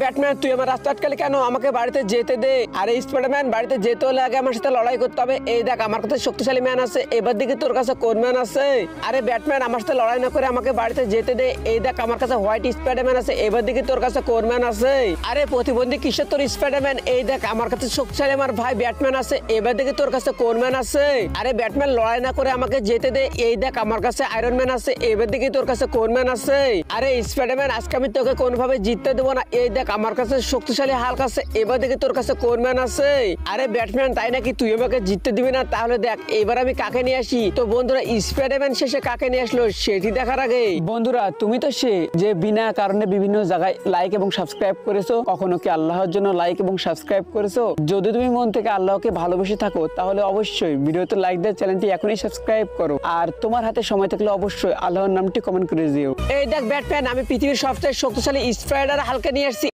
Batman, তুই আমার রাস্তা আটকালি কেন? আমাকে বাড়িতে যেতে দে। আরে স্পাইডারম্যান, বাড়িতে যেতে হলে আগে আমার সাথে লড়াই করতে হবে। এই দেখ, আমার কাছে শক্তিশালী ম্যান আছে, এবার দিকে তোর কাছে কোন ম্যান আছে? আরে ব্যাটম্যান, আমার সাথে লড়াই না করে আমাকে বাড়িতে যেতে দে। এই দেখ, আমার কাছে হোয়াইট স্পাইডারম্যান আছে, এবার দিকে তোর কাছে কোন ম্যান আছে? আরে প্রতিবন্ধী কিসের তোর স্পাইডারম্যান? এই দেখ, আমার কাছে শক্তিশালী আমার ভাই ব্যাটম্যান আছে, এবার দিকে তোর কাছে কোন ম্যান আছে? আরে ব্যাটম্যান, লড়াই না করে আমাকে যেতে দে। এই দেখ, আমার কাছে আয়রন ম্যান আছে, এবার দিকে তোর কাছে কোন ম্যান আছে? আরে স্পাইডারম্যান, আজকে আমি তোকে কোনভাবে জিততে দেবো না। এই দেখ, আমার কাছে শক্তিশালী হাল্ক আছে, এবার দিকে তোর কাছে কোন ম্যান আছে? আরে ব্যাটম্যান, তাই নাকি? তুই আমাকে জিততে দিবি না? তাহলে দেখ এবার আমি কাকে নিয়ে আসি। তো বন্ধুরা, স্পাইডারম্যান শেষে কাকে নিয়ে আসলো সেটি দেখার আগে বন্ধুরা, তুমি তো সে যে বিনা কারণে বিভিন্ন জায়গায় লাইক এবং সাবস্ক্রাইব করেছো। কখনো কি আল্লাহর জন্য লাইক এবং সাবস্ক্রাইব করেছো? যদি তুমি মন থেকে আল্লাহকে ভালোবেসে থাকো তাহলে অবশ্যই ভিডিওতে লাইক দিয়ে চ্যানেলটি এখনই সাবস্ক্রাইব করো। আর তোমার হাতে সময় থাকলে অবশ্যই আল্লাহর নামটি কমেন্ট করে দিও। এই দেখ ব্যাটম্যান, আমি পৃথিবীর সবচেয়ে শক্তিশালী স্পাইডার হালকে নিয়ে আসছি।